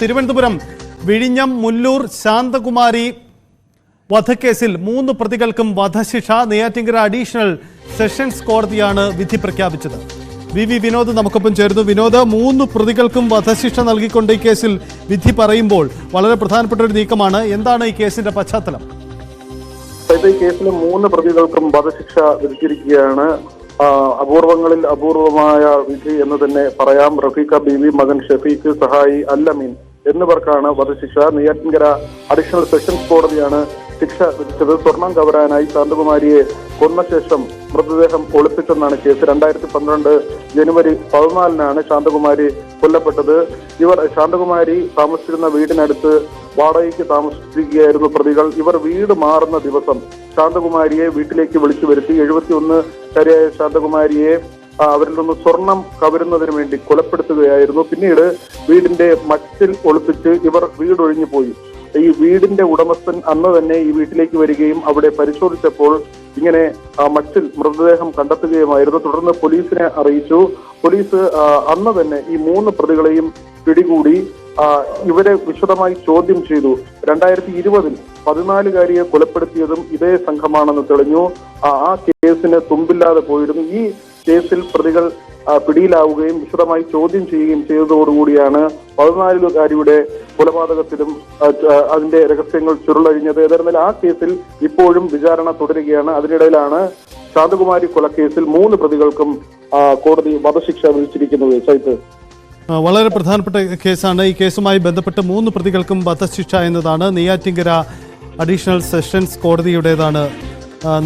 തിരുവനന്തപുരം വിഴിഞ്ഞം മുല്ലൂർ ശാന്തകുമാരി വധക്കേസിൽ 3 പ്രതികൾക്കും വധശിക്ഷ. നെയ്യാറ്റിൻകര അഡീഷണൽ സെഷൻസ് കോടതിയാണ് വിധി പ്രഖ്യാപിച്ചത്. വി വിനോദ് നമുക്കൊപ്പം ചേർന്നു. വിനോദ്, 3 പ്രതികൾക്കും വധശിക്ഷ നൽകിക്കൊണ്ട് ഈ കേസിൽ വിധി പറയുമ്പോൾ വളരെ പ്രധാനപ്പെട്ട ഒരു നീക്കമാണ്. എന്താണ് ഈ കേസിന്റെ പശ്ചാത്തലം? ഈ കേസിലെ 3 പ്രതികൾക്കും വധശിക്ഷ വിധിച്ചിരിക്കുകയാണ്. അപൂർവങ്ങളിൽ അപൂർവമായ വിധി എന്ന് തന്നെ പറയാം. റഫീഖ ബീവി, മകൻ ഷഫീഖ്, സഹായി അൽ-അമീൻ എന്നിവർക്കാണ് വധശിക്ഷ. നെയ്യാറ്റിൻകര അഡീഷണൽ സെഷൻസ് കോടതിയാണ് ശിക്ഷ വിധിച്ചത്. സ്വർണം കവരാനായി ശാന്തകുമാരിയെ കൊന്ന ശേഷം മൃതദേഹം ഒളിപ്പിച്ചെന്നാണ് കേസ്. 2012 ജനുവരി 14 ശാന്തകുമാരി കൊല്ലപ്പെട്ടത്. ശാന്തകുമാരി താമസിച്ചിരുന്ന വീടിനടുത്ത് വാടകയ്ക്ക് താമസിക്കുകയായിരുന്നു പ്രതികൾ. ഇവർ വീട് മാറുന്ന ദിവസം ശാന്തകുമാരിയെ വീട്ടിലേക്ക് വിളിച്ചു വരുത്തി. 71-കാരിയായ ശാന്തകുമാരിയെ അവരിൽ നിന്ന് സ്വർണം കവരുന്നതിന് വേണ്ടി കൊലപ്പെടുത്തുകയായിരുന്നു. പിന്നീട് വീടിന്റെ മച്ചിൽ ഒളിപ്പിച്ച് ഇവർ വീടൊഴിഞ്ഞു പോയി. ഈ വീടിന്റെ ഉടമസ്ഥൻ അന്ന് തന്നെ ഈ വീട്ടിലേക്ക് വരികയും അവിടെ പരിശോധിച്ചപ്പോൾ ഇങ്ങനെ മച്ചിൽ മൃതദേഹം കണ്ടെത്തുകയുമായിരുന്നു. തുടർന്ന് പോലീസിനെ അറിയിച്ചു. പോലീസ് അന്ന് തന്നെ ഈ 3 പ്രതികളെയും പിടികൂടി ഇവരെ വിശദമായി ചോദ്യം ചെയ്തു. 2020 14-കാരിയെ കൊലപ്പെടുത്തിയതും ഇതേ സംഘമാണെന്ന് തെളിഞ്ഞു. ആ കേസിന് തുമ്പില്ലാതെ പോയിരുന്നു. ഈ കേസിൽ പ്രതികൾ പിടിയിലാവുകയും വിശദമായി ചോദ്യം ചെയ്യുകയും ചെയ്തതോടുകൂടിയാണ് 14-കാരിയുടെ കൊലപാതകത്തിലും അതിന്റെ രഹസ്യങ്ങൾ ചുരുളഴിഞ്ഞത്. ഏതായിരുന്നാലും ആ കേസിൽ ഇപ്പോഴും വിചാരണ തുടരുകയാണ്. അതിനിടയിലാണ് ശാന്തകുമാരി കൊലക്കേസിൽ 3 പ്രതികൾക്കും കോടതി വധശിക്ഷ വിധിച്ചിരിക്കുന്നത്. ചൈത്ത്, വളരെ പ്രധാനപ്പെട്ട കേസാണ്. ഈ കേസുമായി ബന്ധപ്പെട്ട് 3 പ്രതികൾക്കും വധശിക്ഷ എന്നതാണ് നെയ്യാറ്റിൻകര അഡീഷണൽ സെഷൻസ് കോടതിയുടേതാണ്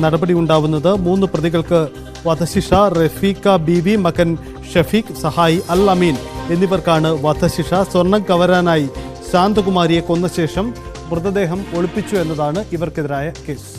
നടപടി ഉണ്ടാവുന്നത്. 3 പ്രതികൾക്ക് വധശിക്ഷ. റഫീഖ ബീവി, മകൻ ഷഫീഖ്, സഹായി അൽ-അമീൻ എന്നിവർക്കാണ് വധശിക്ഷ. സ്വർണം കവരാനായി ശാന്തകുമാരിയെ കൊന്ന ശേഷം മൃതദേഹം ഒളിപ്പിച്ചു എന്നതാണ് ഇവർക്കെതിരായ കേസ്.